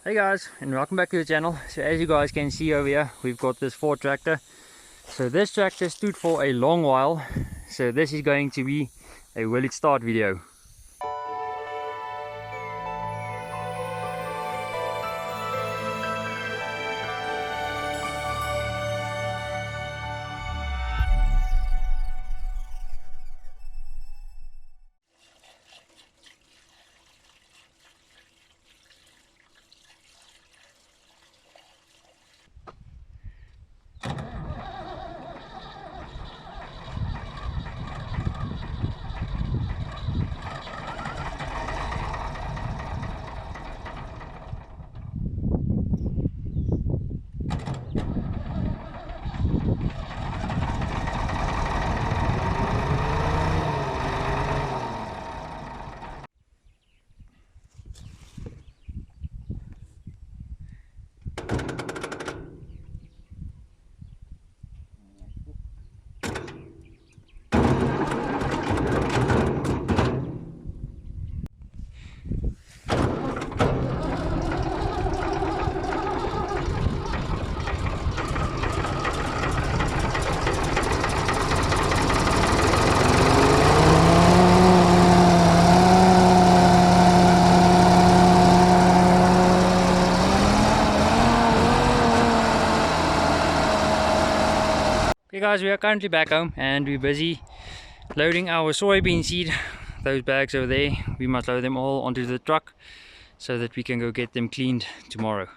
Hey guys, and welcome back to the channel. So as you guys can see over here, we've got this Ford tractor. So this tractor stood for a long while, so this is going to be a will it start video. Okay guys, we are currently back home and we're busy loading our soybean seed. Those bags over there, we must load them all onto the truck so that we can go get them cleaned tomorrow.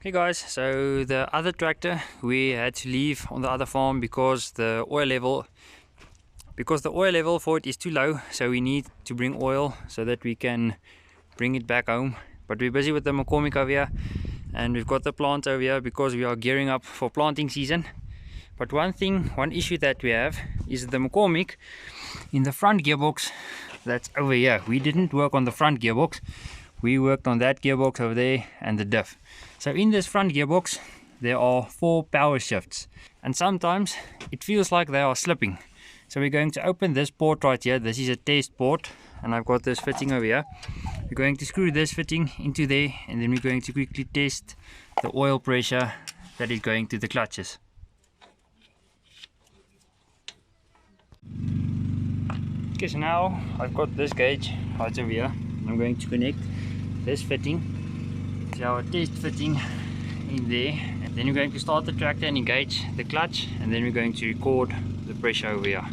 Hey guys, so the other tractor we had to leave on the other farm because the oil level for it is too low, so we need to bring oil so that we can bring it back home. But we're busy with the McCormick over here and we've got the plant over here because we are gearing up for planting season. But one issue that we have is the McCormick in the front gearbox that's over here. We didn't work on the front gearbox, we worked on that gearbox over there and the diff. So in this front gearbox there are 4 power shifts and sometimes it feels like they are slipping. So we're going to open this port right here. This is a test port and I've got this fitting over here. We're going to screw this fitting into there and then we're going to quickly test the oil pressure that is going to the clutches. Okay, so now I've got this gauge right over here. I'm going to connect this fitting to our test fitting in there, and then we're going to start the tractor and engage the clutch, and then we're going to record the pressure over here.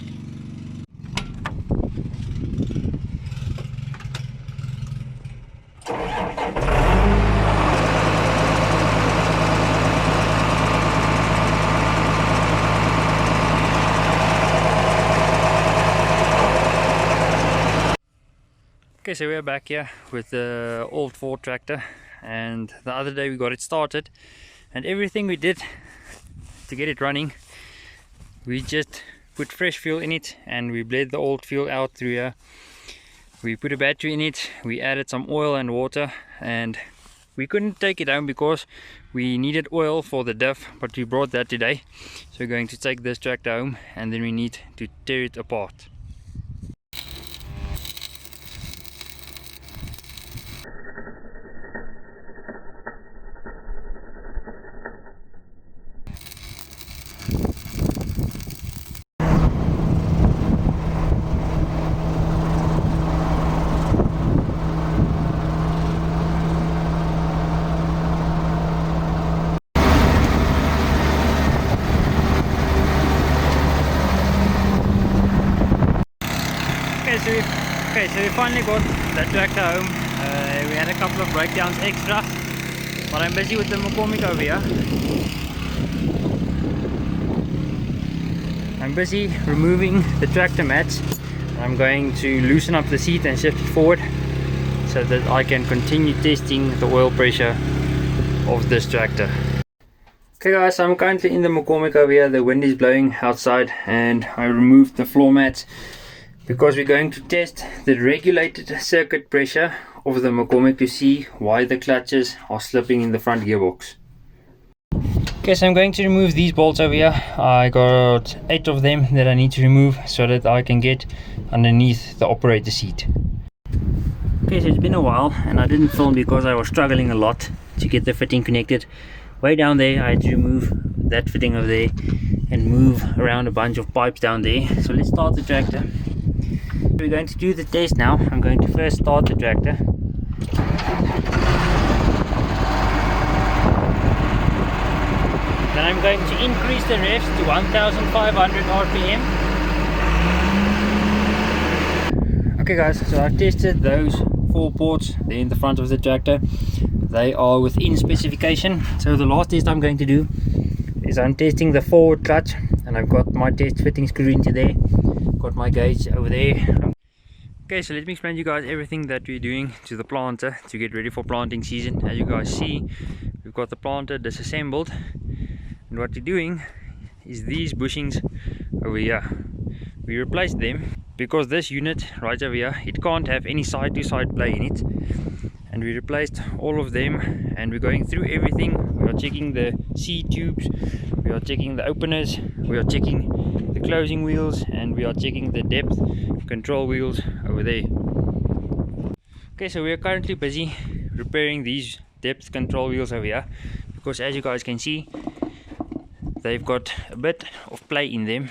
Okay, so we're back here with the old Ford tractor, and the other day we got it started and everything we did to get it running, we just put fresh fuel in it and we bled the old fuel out through here. We put a battery in it, we added some oil and water, and we couldn't take it home because we needed oil for the diff, but we brought that today. So we're going to take this tractor home and then we need to tear it apart. so we finally got that tractor home. We had a couple of breakdowns extra, but I'm busy with the McCormick over here. I'm busy removing the tractor mats. I'm going to loosen up the seat and shift it forward so that I can continue testing the oil pressure of this tractor. Okay guys, I'm currently in the McCormick over here. The wind is blowing outside and I removed the floor mats because we're going to test the regulated circuit pressure of the McCormick to see why the clutches are slipping in the front gearbox. Okay, so I'm going to remove these bolts over here. I got 8 of them that I need to remove so that I can get underneath the operator seat. Okay, so it's been a while and I didn't film because I was struggling a lot to get the fitting connected. Way down there I had to remove that fitting over there and move around a bunch of pipes down there. So let's start the tractor. We're going to do the test now. I'm going to first start the tractor. Then I'm going to increase the revs to 1500 RPM. Okay guys, so I've tested those 4 ports there in the front of the tractor. They are within specification. So the last test I'm going to do is I'm testing the forward clutch, and I've got my test fitting screw into there, got my gauge over there. Okay, so let me explain to you guys everything that we're doing to the planter to get ready for planting season. As you guys see, we've got the planter disassembled, and what we're doing is these bushings over here, we replaced them because this unit right over here, it can't have any side to side play in it, and we replaced all of them. And we're going through everything. We are checking the C tubes, we are checking the openers, we are checking the closing wheels, and we are checking the depth control wheels over there. Okay, so we are currently busy repairing these depth control wheels over here because, as you guys can see, they've got a bit of play in them,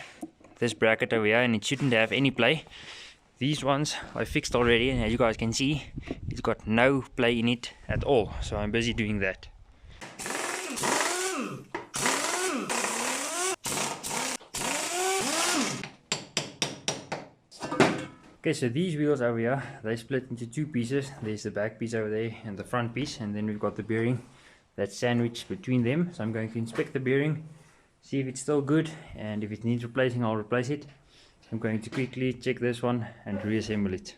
this bracket over here, and it shouldn't have any play. These ones I fixed already, and as you guys can see, it's got no play in it at all, so I'm busy doing that. Okay, so these wheels over here, they split into 2 pieces. There's the back piece over there and the front piece, and then we've got the bearing that's sandwiched between them. So I'm going to inspect the bearing, see if it's still good, and if it needs replacing, I'll replace it. I'm going to quickly check this one and reassemble it.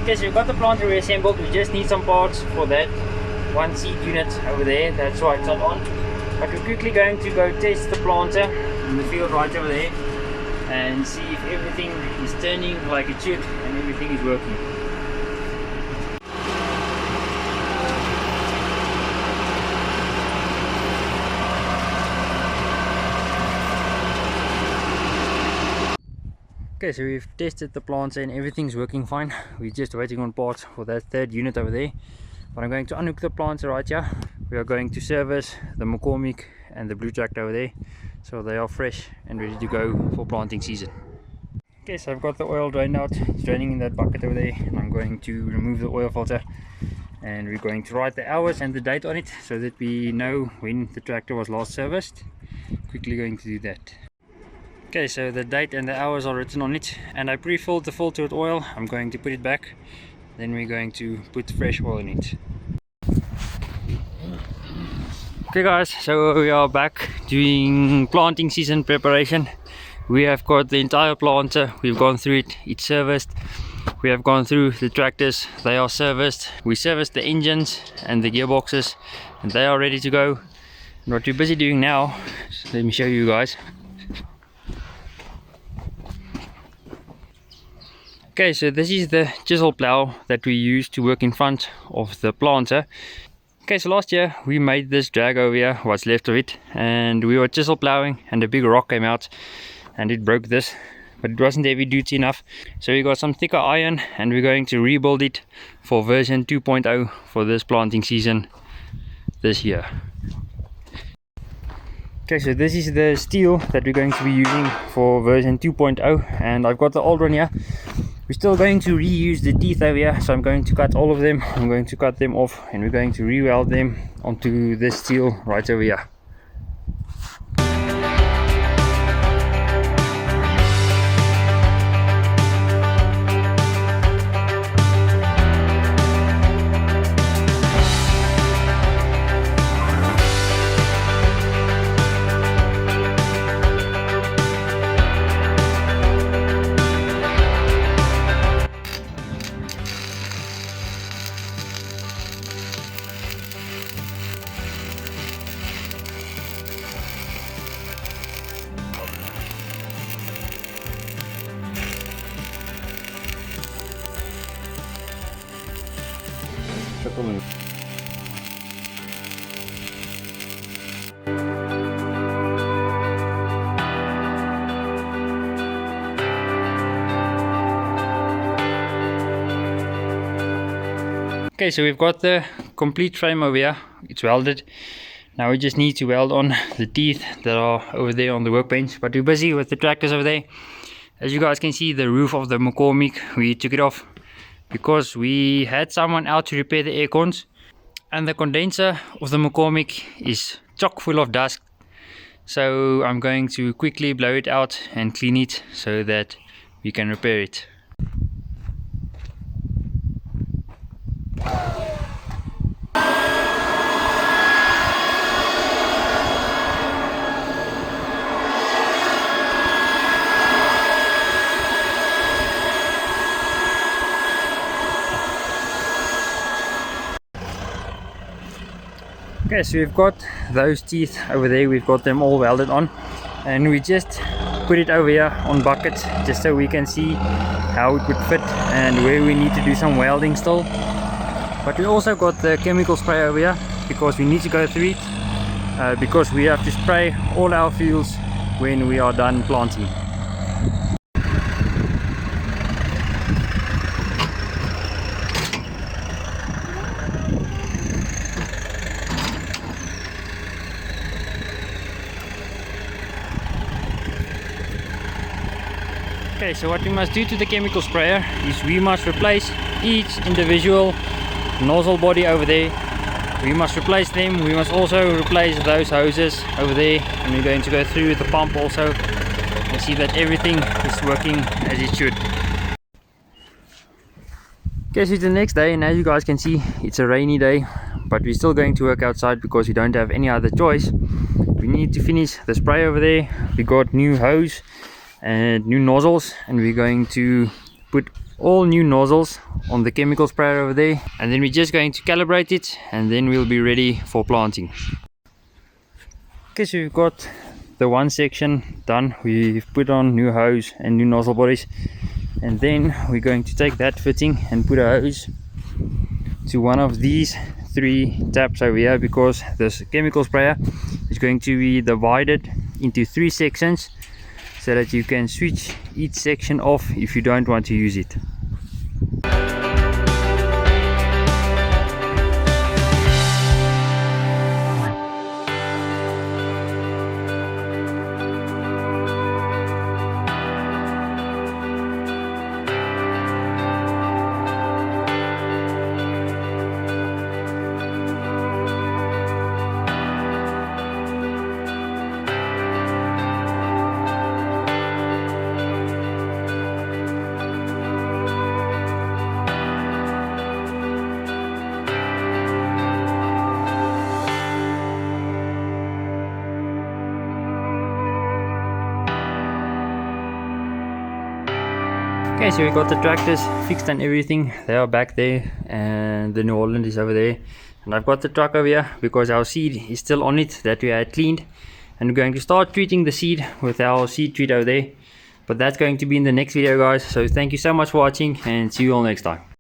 Okay, so we've got the planter reassembled. We just need some parts for that one seat unit over there. That's why it's not on. But we're quickly going to go test the planter in the field right over there and see if everything is turning like it should and everything is working. Okay, so we've tested the planter and everything's working fine. We're just waiting on parts for that 3rd unit over there. But I'm going to unhook the planter right here. We are going to service the McCormick and the blue tractor over there, so they are fresh and ready to go for planting season. Okay, so I've got the oil drained out. It's draining in that bucket over there, and I'm going to remove the oil filter, and we're going to write the hours and the date on it so that we know when the tractor was last serviced. Quickly going to do that. Okay, so the date and the hours are written on it, and I pre-filled the filter with oil. I'm going to put it back, then we're going to put fresh oil in it. Okay guys, so we are back doing planting season preparation. We have got the entire planter, we've gone through it, it's serviced. We have gone through the tractors, they are serviced. We serviced the engines and the gearboxes, and they are ready to go. And what we're busy doing now, so let me show you guys. Okay, so this is the chisel plow that we use to work in front of the planter. Okay, so last year we made this drag over here, what's left of it, and we were chisel plowing and a big rock came out and it broke this but it wasn't heavy duty enough. So we got some thicker iron and we're going to rebuild it for version 2.0 for this planting season this year. Okay, so this is the steel that we're going to be using for version 2.0, and I've got the old one here. We're still going to reuse the teeth over here, so I'm going to cut all of them. I'm going to cut them off and we're going to re-weld them onto this steel right over here. Okay, so we've got the complete frame over here. It's welded. Now we just need to weld on the teeth that are over there on the workbench, but we're busy with the tractors over there. As you guys can see, the roof of the McCormick, we took it off because we had someone out to repair the air cons, and the condenser of the McCormick is chock full of dust. So I'm going to quickly blow it out and clean it so that we can repair it. Okay, so we've got those teeth over there, we've got them all welded on, and we just put it over here on buckets just so we can see how it would fit and where we need to do some welding still. But we also got the chemical spray over here because we need to go through it because we have to spray all our fields when we are done planting. Okay, so what we must do to the chemical sprayer is we must replace each individual nozzle body over there. We must replace them. We must also replace those hoses over there, and we're going to go through with the pump also and see that everything is working as it should. Okay, so it's the next day, and as you guys can see, it's a rainy day, but we're still going to work outside because we don't have any other choice. We need to finish the spray over there. We got new hose and new nozzles, and we're going to put all new nozzles on the chemical sprayer over there, and then we're just going to calibrate it, and then we'll be ready for planting. Okay, so we've got the one section done. We've put on new hose and new nozzle bodies, and then we're going to take that fitting and put a hose to one of these 3 taps over here, because this chemical sprayer is going to be divided into 3 sections so that you can switch each section off if you don't want to use it. Okay, so we got the tractors fixed and everything. They are back there, and the New Holland is over there, and I've got the truck over here because our seed is still on it that we had cleaned, and we're going to start treating the seed with our seed treat over there, but that's going to be in the next video, guys. So thank you so much for watching, and see you all next time.